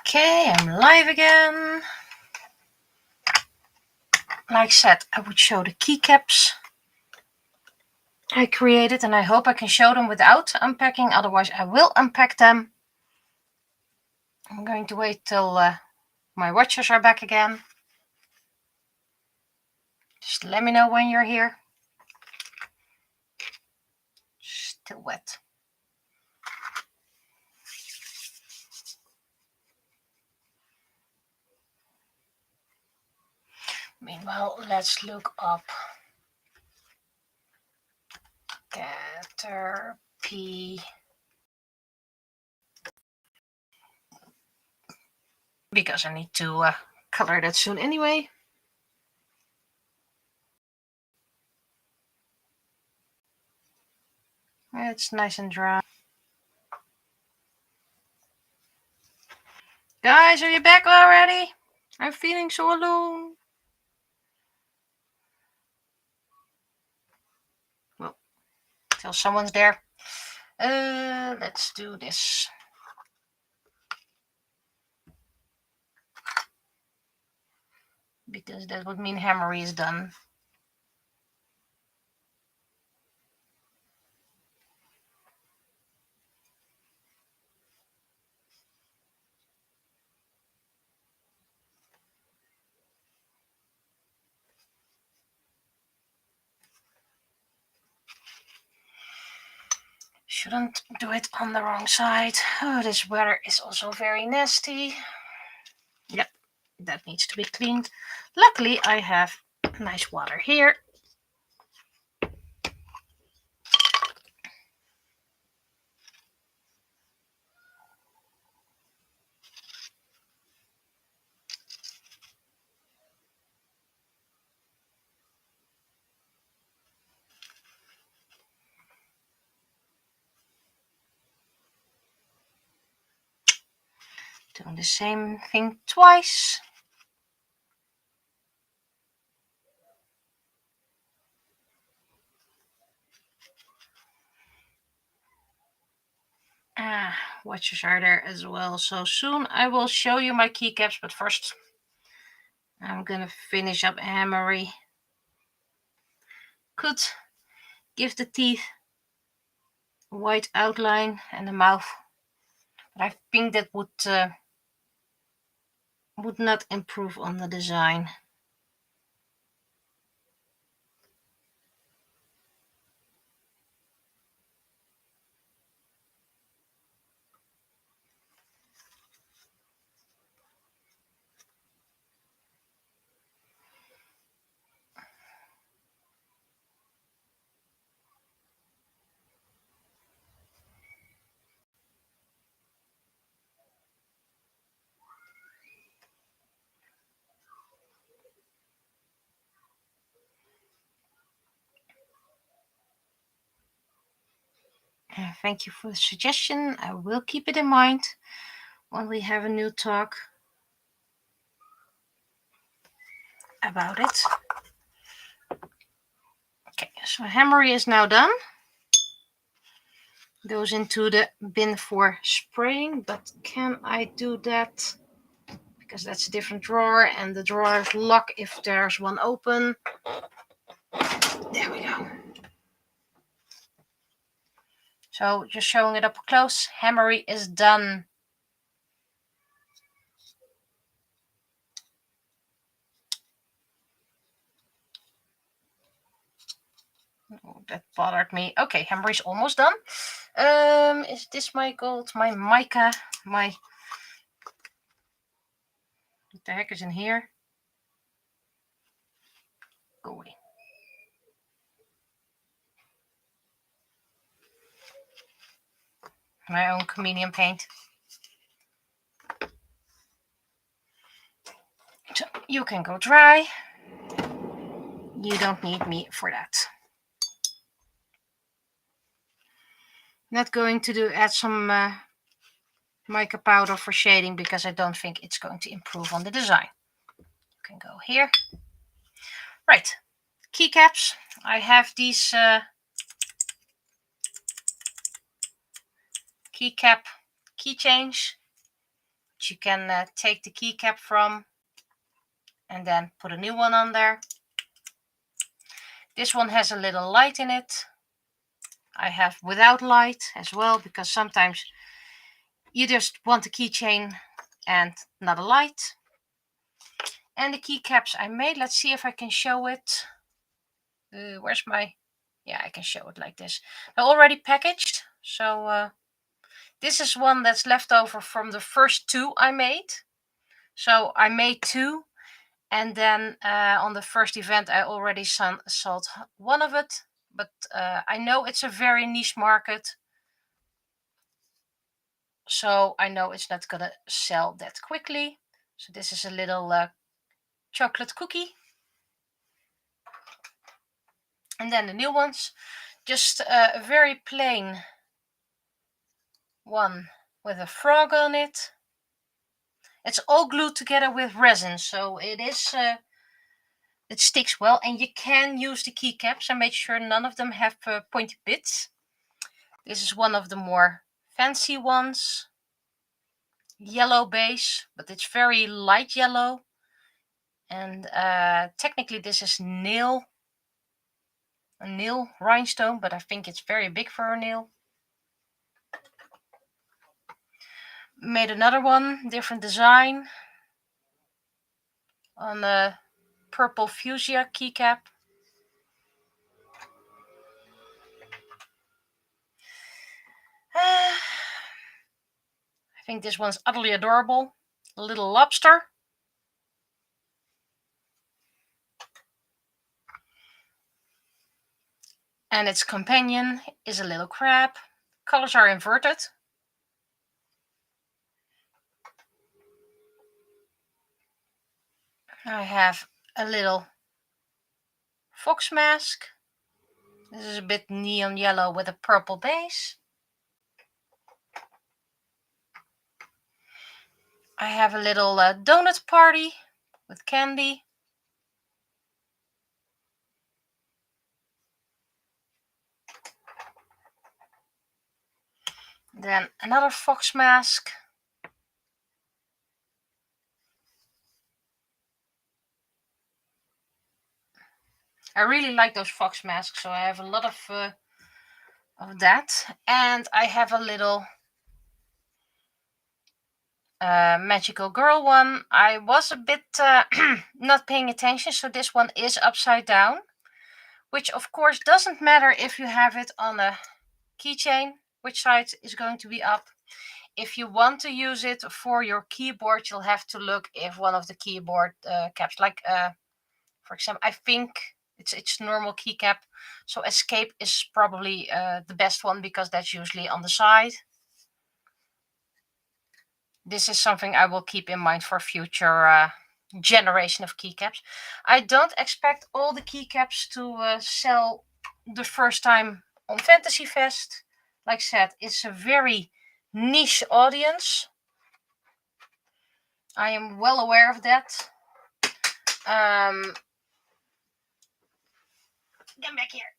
Okay, I'm live again. Like I said, I would show the keycaps I created, and I hope I can show them without unpacking, otherwise I will unpack them. I'm going to wait till my watchers are back again. Just let me know when you're here. Still wet. Meanwhile, let's look up Caterpie. Because I need to color that soon anyway. It's nice and dry. Guys, are you back already? I'm feeling so alone. Well, till someone's there. Let's do this. Because that would mean Hammery is done. Shouldn't do it on the wrong side. Oh, this weather is also very nasty. Yep, that needs to be cleaned. Luckily, I have nice water here. Doing the same thing twice. Watches are there as well. So soon I will show you my keycaps, but first I'm gonna finish up Hammery. Could give the teeth a white outline and the mouth, but I think that would not improve on the design. Thank you for the suggestion. I will keep it in mind when we have a new talk about it. Okay, so Hammery is now done. Goes into the bin for spraying, but can I do that? Because that's a different drawer, and the drawers lock if there's one open. There we go. So just showing it up close, Hammery is done. Oh, that bothered me. Okay, Hammery's almost done. Is this my gold, my mica, my... What the heck is in here? Go away. My own chameleon paint. So you can go dry. You don't need me for that. Not going to add some mica powder for shading because I don't think it's going to improve on the design. You can go here. Right, keycaps. I have these keycap keychains, which you can take the keycap from and then put a new one on there. This one has a little light in it. I have without light as well, because sometimes you just want a keychain and not a light. And the keycaps I made, let's see if I can show it. Where's my... Yeah, I can show it like this. They're already packaged. So this is one that's left over from the first two I made. So I made two. And then on the first event, I already sold one of it. But I know it's a very niche market. So I know it's not going to sell that quickly. So this is a little chocolate cookie. And then the new ones. Just a very plain one with a frog on it. It's all glued together with resin. So it is... it sticks well, and you can use the keycaps. I made sure none of them have pointy bits. This is one of the more fancy ones. Yellow base, but it's very light yellow. And technically this is a nail rhinestone, but I think it's very big for a nail. Made another one, different design, on a purple fuchsia keycap. I think this one's utterly adorable. A little lobster. And its companion is a little crab. Colors are inverted. I have a little fox mask. This is a bit neon yellow with a purple base. I have a little donut party with candy. Then another fox mask. I really like those fox masks, so I have a lot of that. And I have a little magical girl one. I was a bit not paying attention, so this one is upside down, which of course doesn't matter if you have it on a keychain, which side is going to be up. If you want to use it for your keyboard, you'll have to look if one of the keyboard caps, like for example, I think it's normal keycap, so escape is probably the best one, because that's usually on the side. This is something I will keep in mind for future generation of keycaps. I don't expect all the keycaps to sell the first time on Fantasy Fest. Like I said, it's a very niche audience. I am well aware of that. Get back here.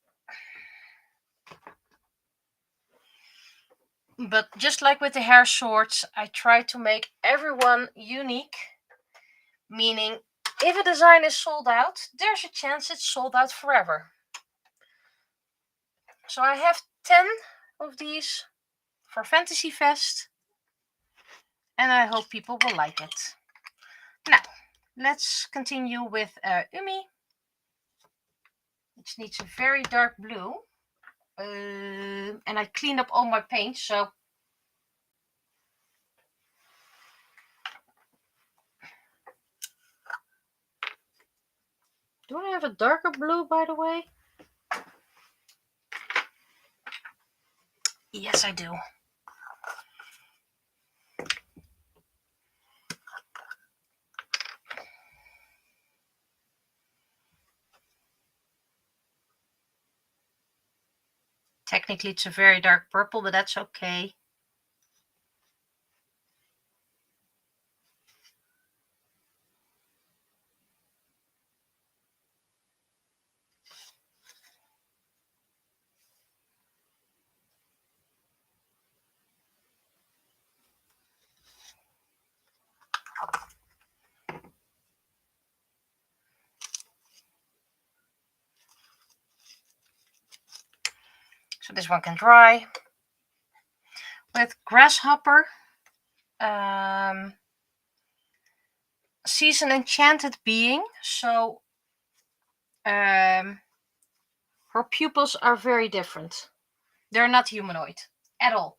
But just like with the hair swords, I try to make everyone unique. Meaning, if a design is sold out, there's a chance it's sold out forever. So I have 10 of these for Fantasy Fest. And I hope people will like it. Now, let's continue with Umi. Which needs a very dark blue. And I cleaned up all my paints, so do I have a darker blue, by the way? Yes, I do. Technically, it's a very dark purple, but that's okay. So this one can dry. With grasshopper, she's an enchanted being, so her pupils are very different. They're not humanoid at all.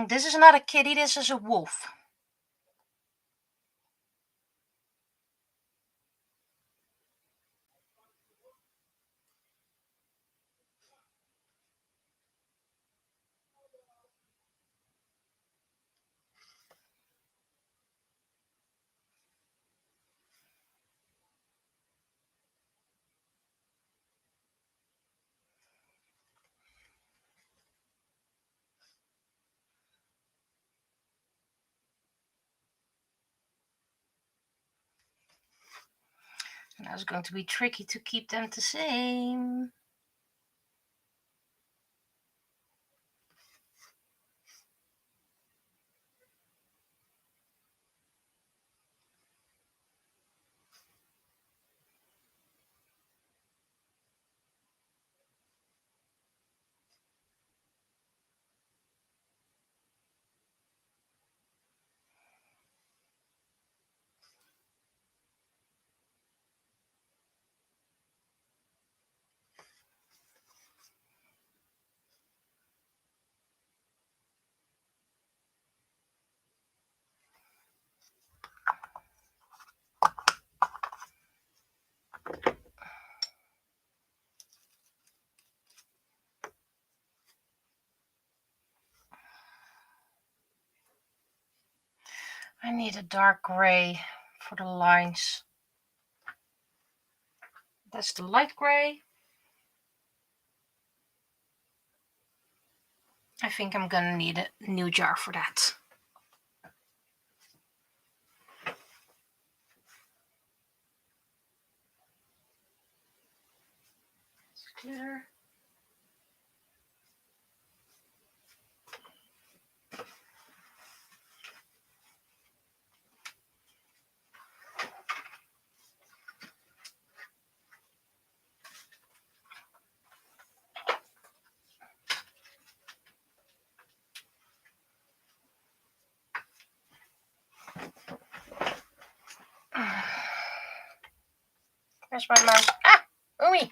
This is not a kitty, this is a wolf. Now it's going to be tricky to keep them the same. I need a dark gray for the lines. That's the light gray. I think I'm gonna need a new jar for that. Glitter. Where's my mouse? Ah! Ooey!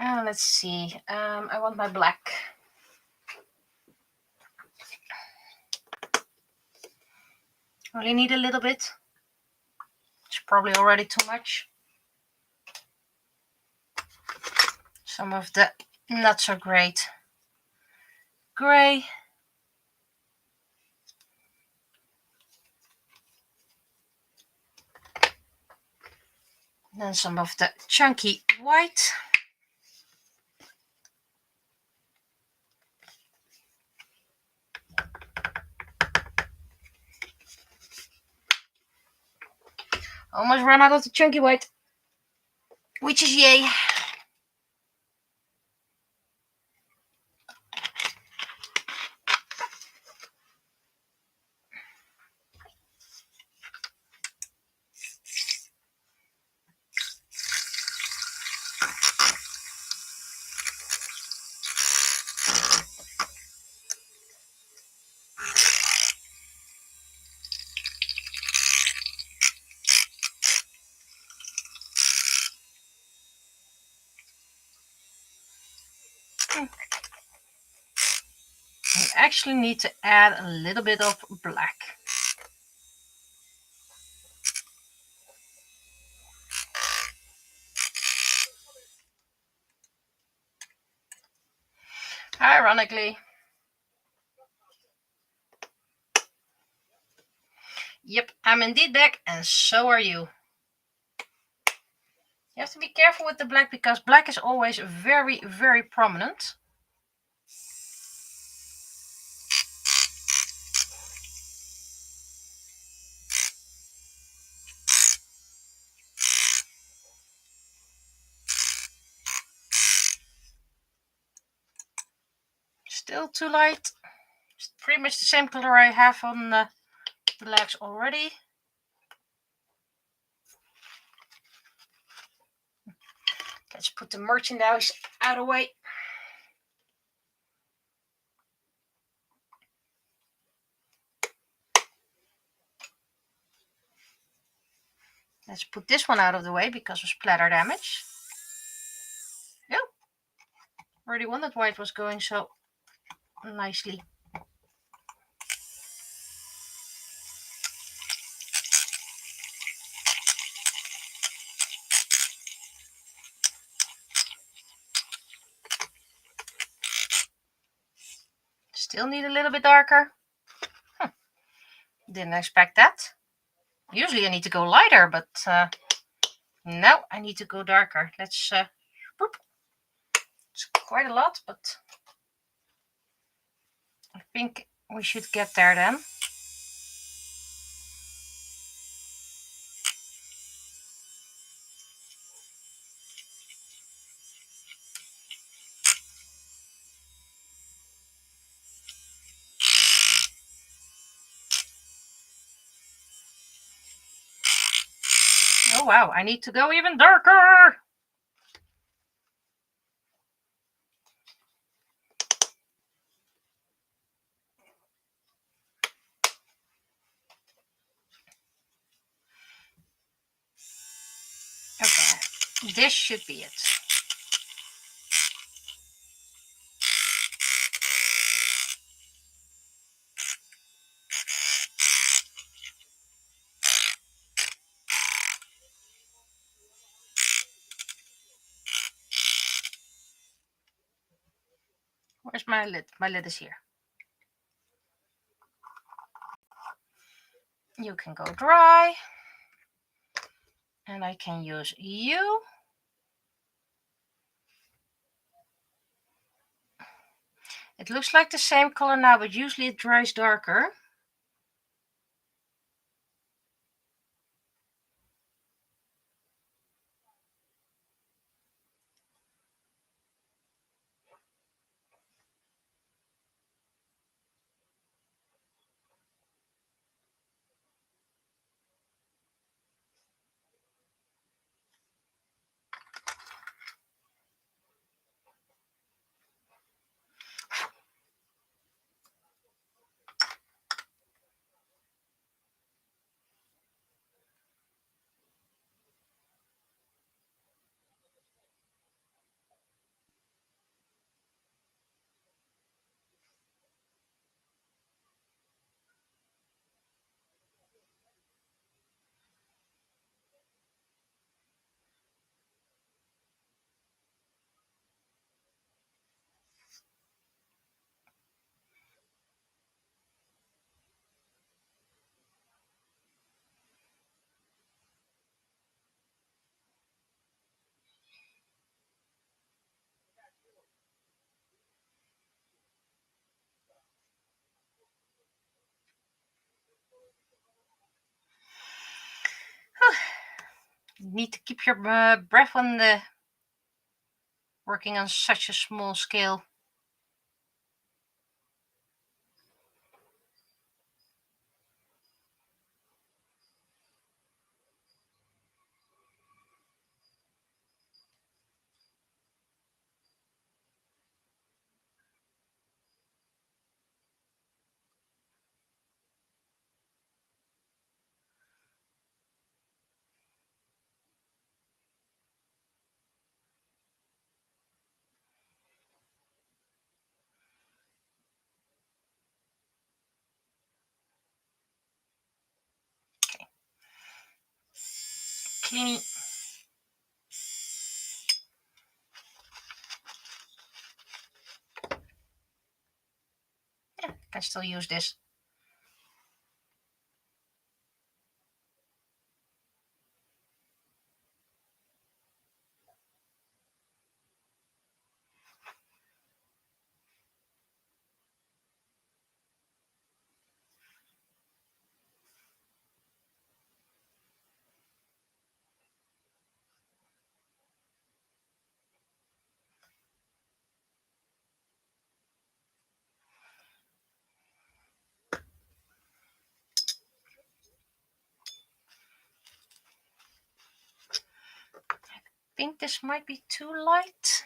Let's see. I want my black. Only need a little bit. It's probably already too much. Some of the not so great gray. Then some of the chunky white. Almost run out of the chunky white, which is yay. actually need to add a little bit of black. Ironically. Yep, I'm indeed back, and so are you. You have to be careful with the black because black is always very, very prominent. Still too light. It's pretty much the same color I have on the legs already. Let's put the merchandise out of the way. Let's put this one out of the way because of splatter damage. Yep. Already wondered why it was going so nicely. Still need a little bit darker. Didn't expect that. Usually I need to go lighter, but no, I need to go darker. Let's it's quite a lot, but I think we should get there then. Oh wow, I need to go even darker. Okay, this should be it. Where's my lid? My lid is here. You can go dry. And I can use you. It looks like the same color now, but usually it dries darker. You need to keep your breath on the working on such a small scale. cleaning. Yeah, I can still use this. I think this might be too light.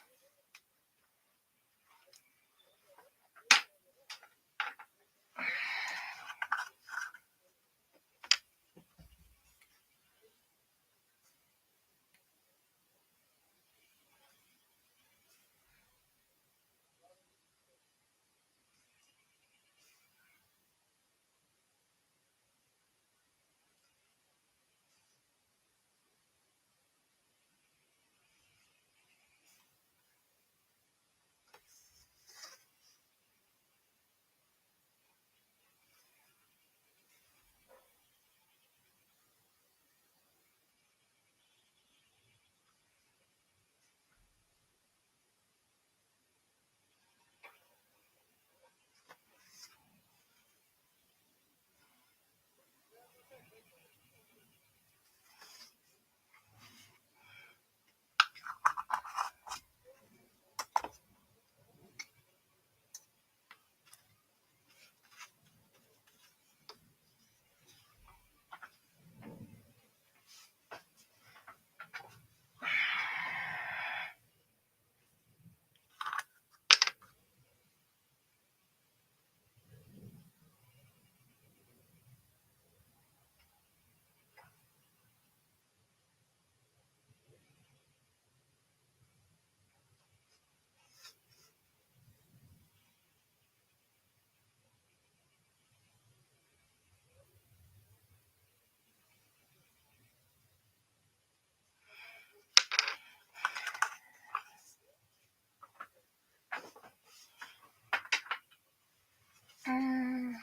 Mm.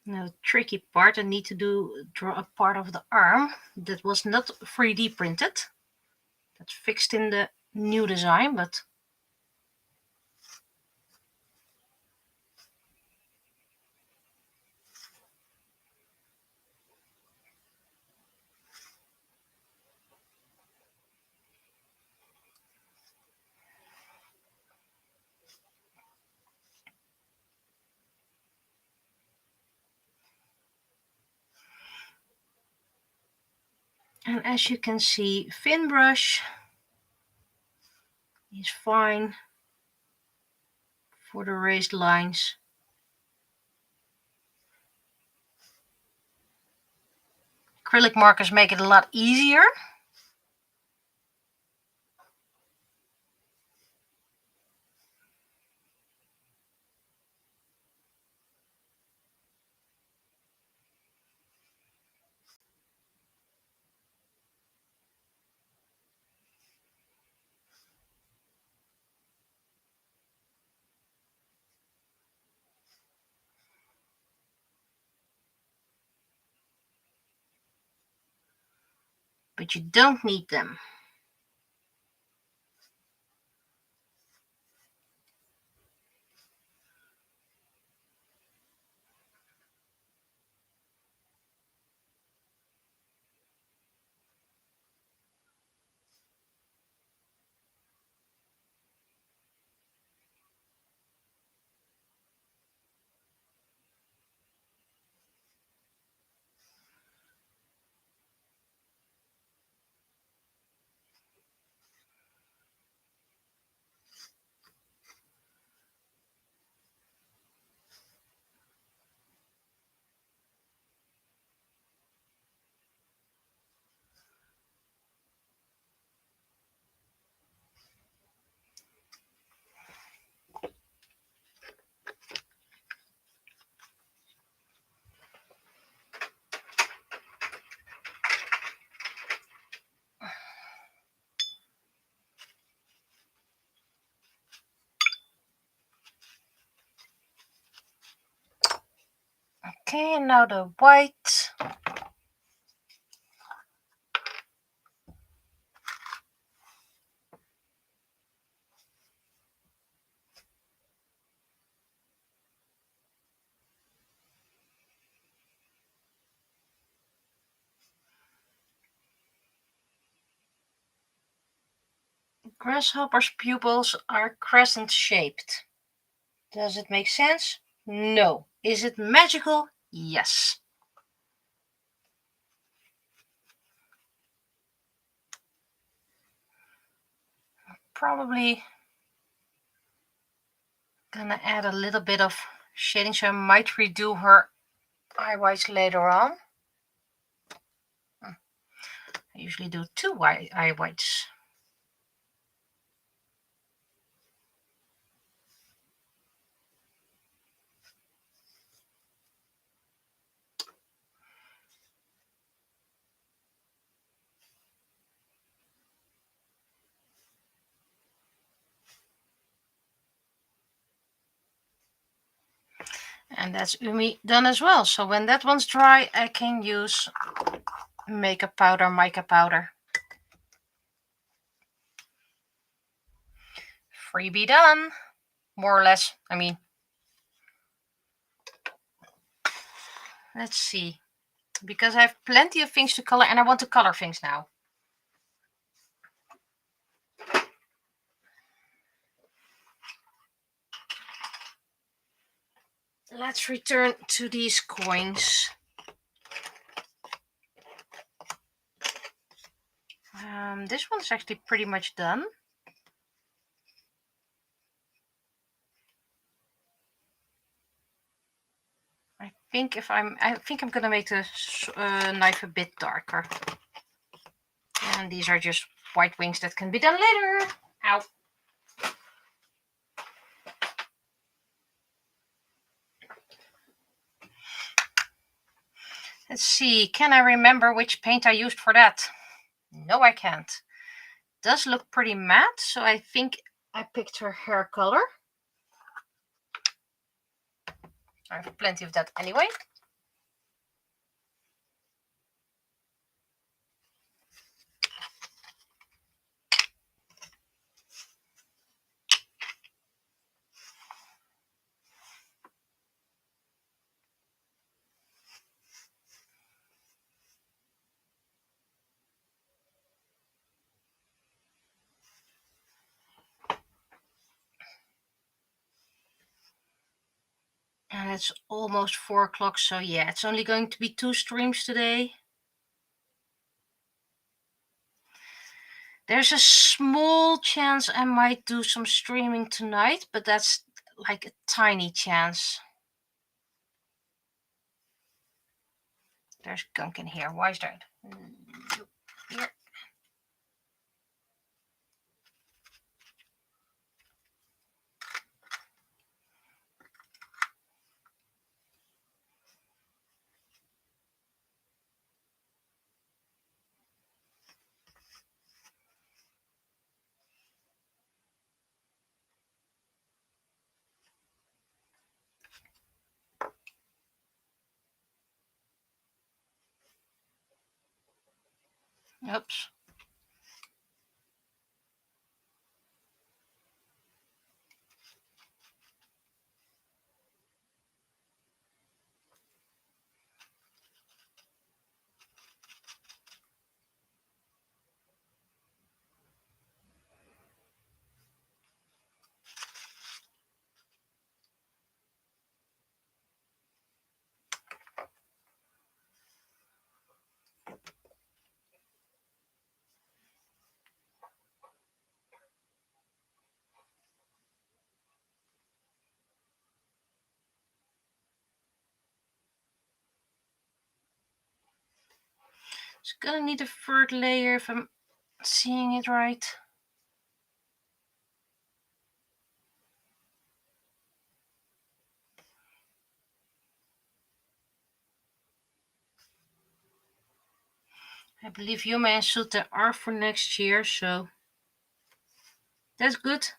Now, the tricky part, I need to draw a part of the arm that was not 3D printed. That's fixed in the new design, but and as you can see, fin brush is fine for the raised lines. Acrylic markers make it a lot easier. But you don't need them. Okay, and now the white. Grasshopper's pupils are crescent shaped. Does it make sense? No. Is it magical? Yes. Probably gonna add a little bit of shading, so I might redo her eye whites later on. I usually do 2 eye whites. And that's Umi done as well. So when that one's dry, I can use makeup powder, mica powder. Freebie done, more or less. I mean, let's see, because I have plenty of things to color and I want to color things now. Let's return to these coins. This one's actually pretty much done. I think I'm gonna make the knife a bit darker. And these are just white wings that can be done later. Ow. Let's see, can I remember which paint I used for that? No, I can't. Does look pretty matte, so I think I picked her hair color. I have plenty of that anyway. And it's almost 4 o'clock, so yeah, it's only going to be 2 streams today. There's a small chance I might do some streaming tonight, but that's like a tiny chance. There's gunk in here. Why is that? Here. Oops. It's gonna need a third layer if I'm seeing it right. I believe Yuma and Sute are for next year, so that's good.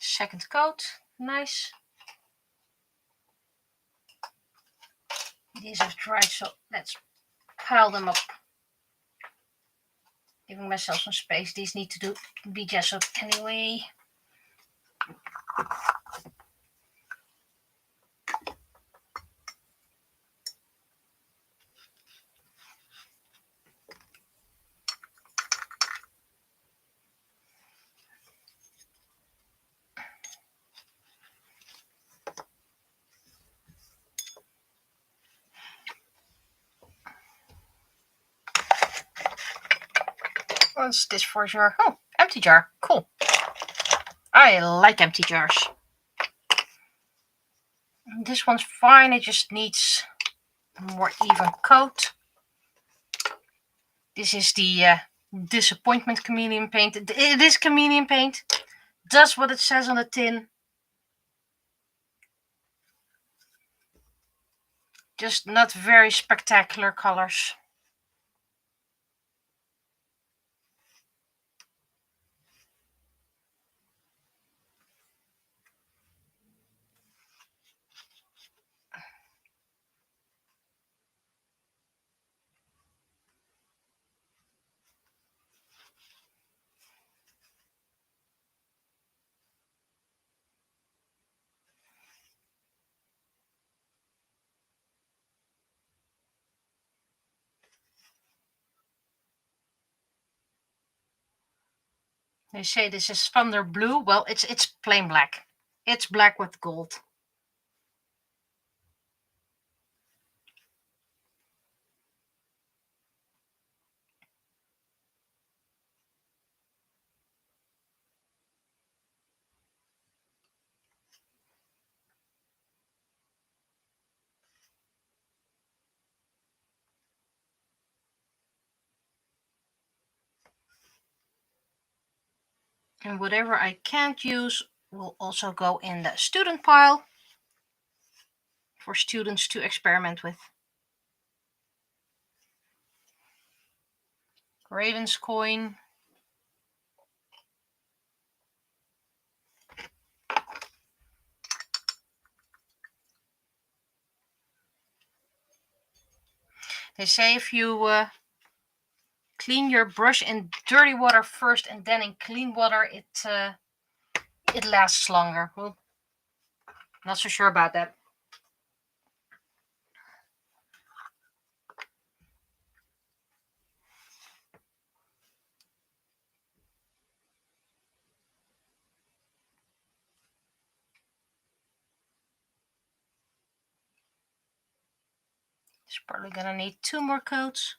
Second coat, nice. These have dried, so let's pile them up. Giving myself some space. These need to be gessoed anyway. What's this for a jar? Oh, empty jar. Cool. I like empty jars. This one's fine. It just needs a more even coat. This is the disappointment chameleon paint. It is chameleon paint. Does what it says on the tin. Just not very spectacular colors. They say this is thunder blue. Well, it's plain black. It's black with gold. And whatever I can't use will also go in the student pile for students to experiment with. Raven's coin. They say if you clean your brush in dirty water first and then in clean water, it lasts longer. Well, not so sure about that. It's probably gonna need 2 more coats.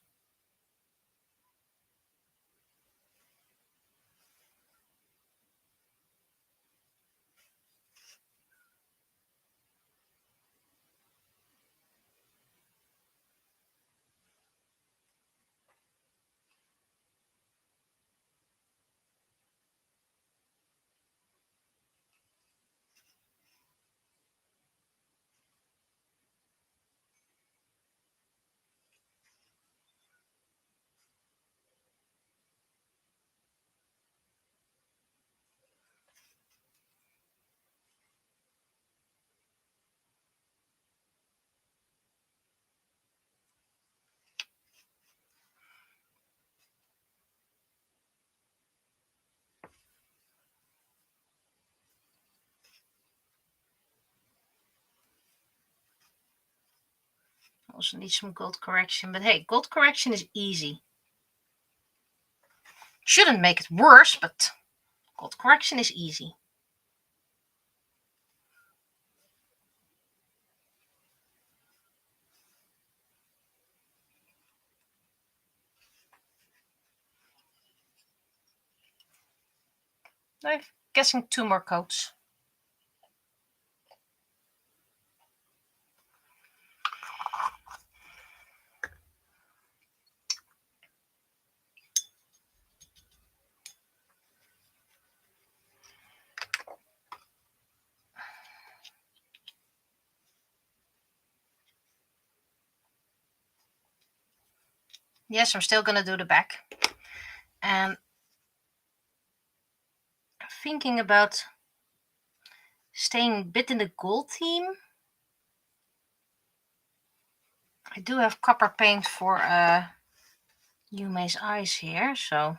Also need some gold correction, but hey, gold correction is easy. Shouldn't make it worse, but gold correction is easy. I'm guessing 2 more coats. Yes, I'm still gonna do the back. And thinking about Staying a bit in the gold theme. I do have copper paint for Yume's eyes here, so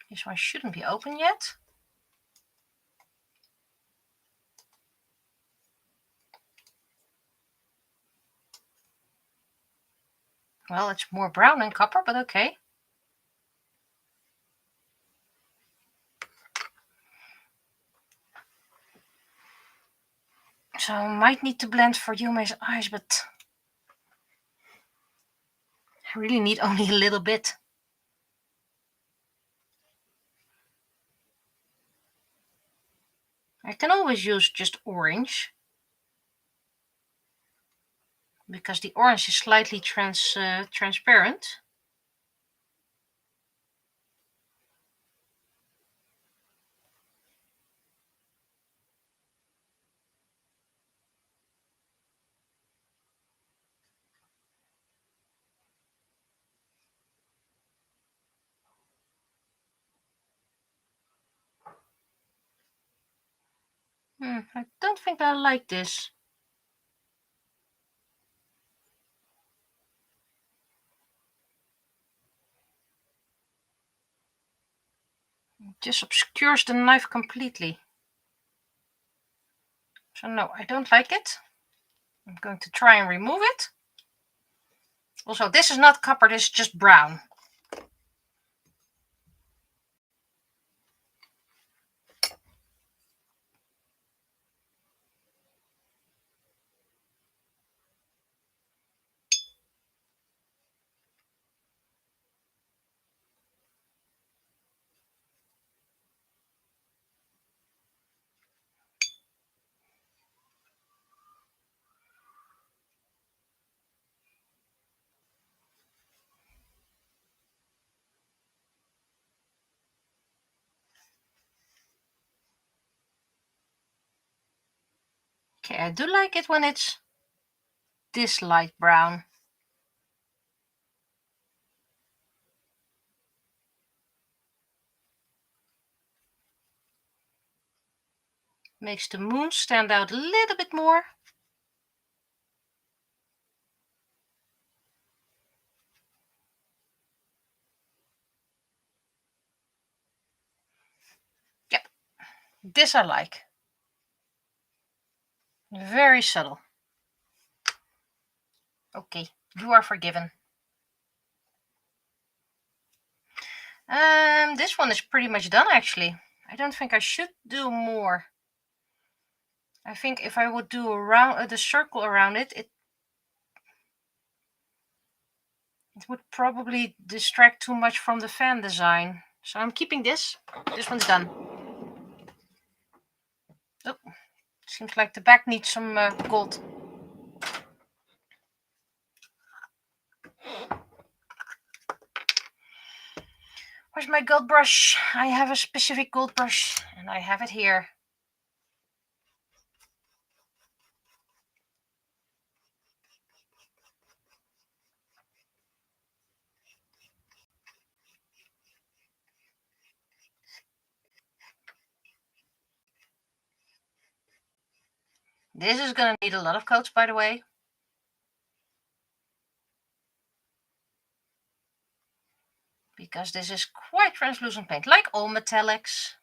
this one shouldn't be open yet. Well, it's more brown than copper, but okay. So I might need to blend for Yume's eyes, but I really need only a little bit. I can always use just orange, because the orange is slightly transparent. I don't think I like this. It just obscures the knife completely. So no, I don't like it. I'm going to try and remove it. Also, this is not copper, this is just brown. Okay, I do like it when it's this light brown. Makes the moon stand out a little bit more. Yep, this I like. Very subtle. Okay, you are forgiven. This one is pretty much done actually. I don't think I should do more. I think if I would do around the circle around it, it would probably distract too much from the fan design. So I'm keeping this. This one's done. Oh, seems like the back needs some gold. Where's my gold brush? I have a specific gold brush and I have it here. This is going to need a lot of coats, by the way. Because this is quite translucent paint, like all metallics.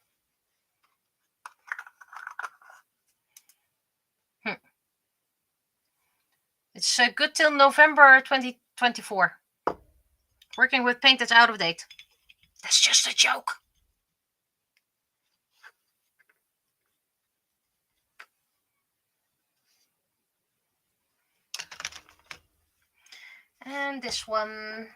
It's good till November 2024. Working with paint that's out of date. That's just a joke. And this one.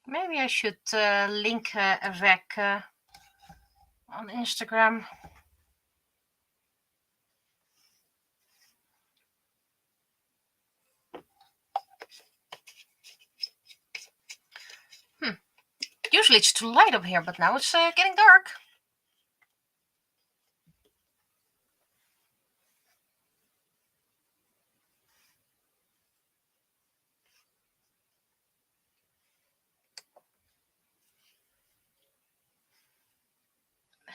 Maybe I should link Avec on Instagram. Usually it's too light up here, but now it's getting dark.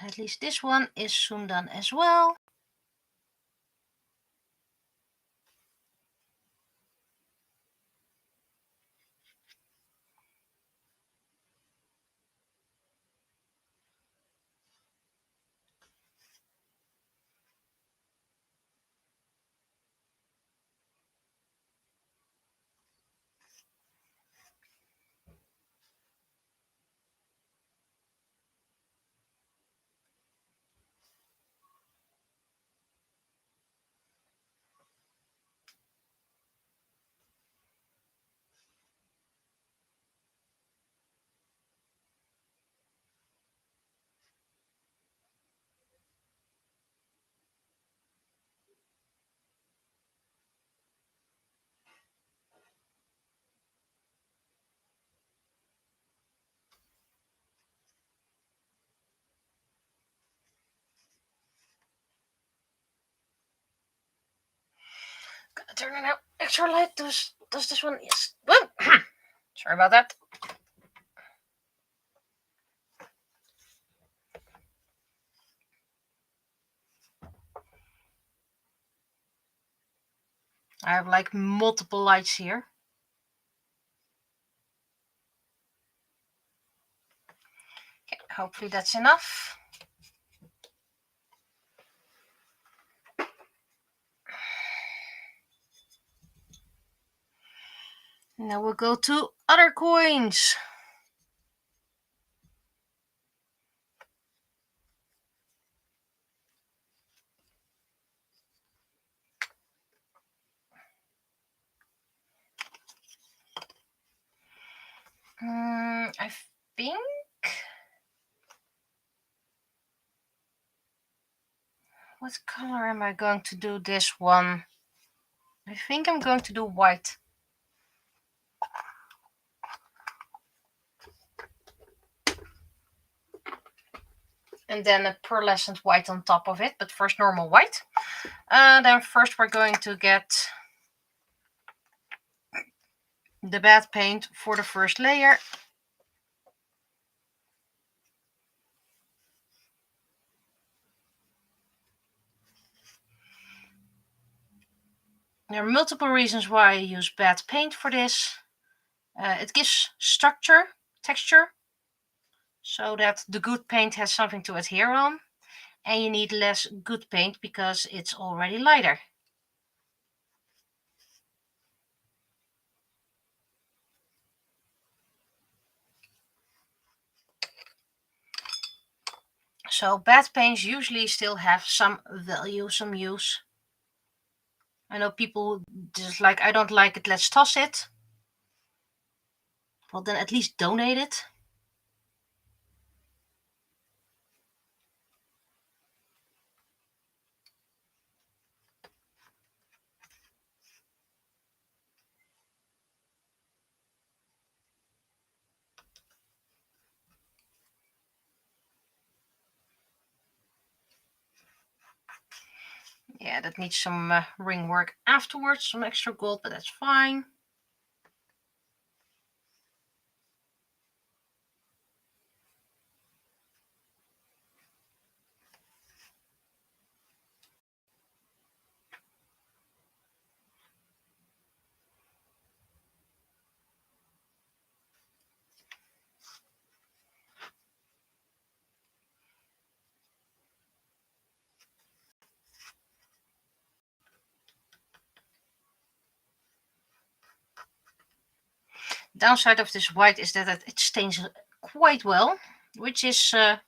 At least this one is soon done as well. Gonna turn it out extra light. Does this one? Yes. Sorry about that. I have like multiple lights here. Okay, hopefully that's enough. Now we'll go to other coins. I think what color am I going to do this one? I think I'm going to do white. And then a pearlescent white on top of it, but first normal white. Then first we're going to get the bad paint for the first layer. There are multiple reasons why I use bad paint for this. It gives structure, texture, so that the good paint has something to adhere on. And you need less good paint because it's already lighter. So bad paints usually still have some value, some use. I know people just like, I don't like it, let's toss it. Well, then at least donate it. Yeah, that needs some ring work afterwards, some extra gold, but that's fine. Downside of this white is that it stains quite well, which is not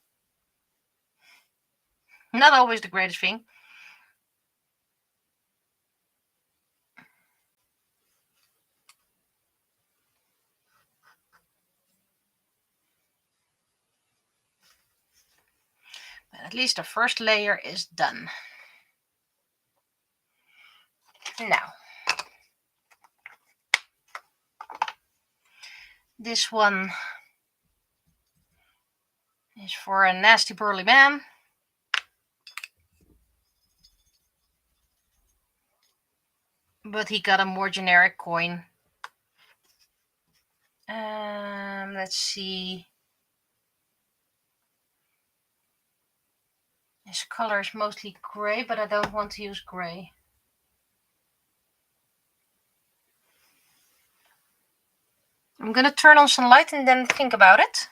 always the greatest thing. But at least the first layer is done. Now, this one is for a nasty burly man. But he got a more generic coin. Let's see. His color is mostly gray, but I don't want to use gray. I'm going to turn on some light and then think about it.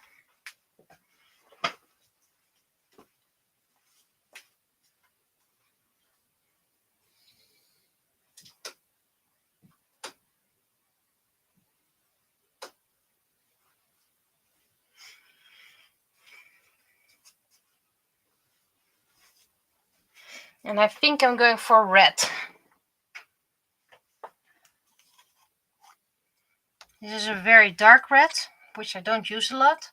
And I think I'm going for red. This is a very dark red, which I don't use a lot.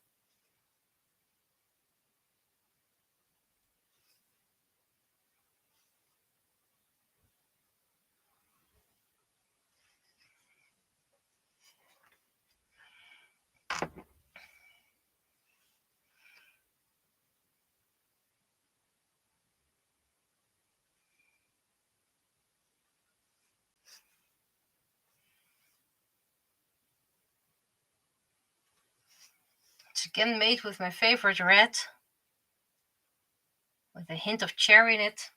It's again made with my favorite red, with a hint of cherry in it.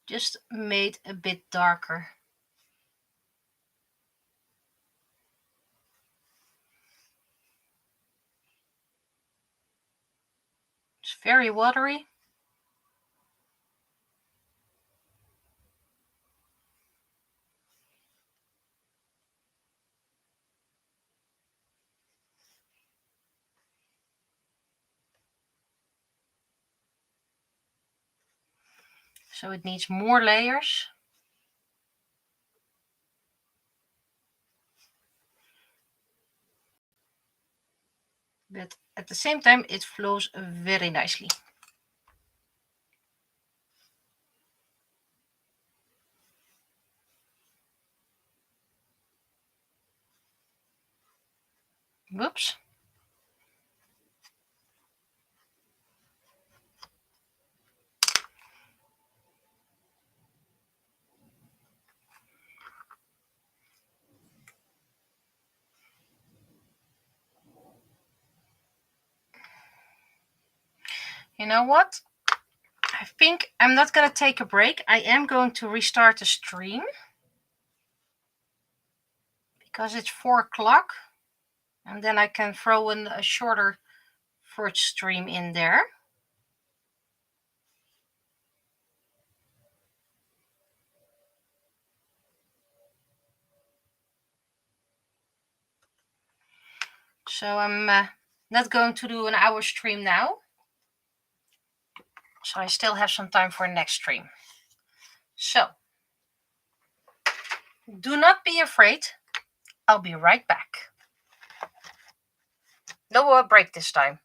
Just made a bit darker. It's very watery. So it needs more layers. But at the same time, it flows very nicely. Whoops. You know what? I think I'm not going to take a break. I am going to restart the stream because it's 4 o'clock, and then I can throw in a shorter first stream in there. So I'm not going to do an hour stream now. So I still have some time for next stream. So do not be afraid. I'll be right back. No break this time.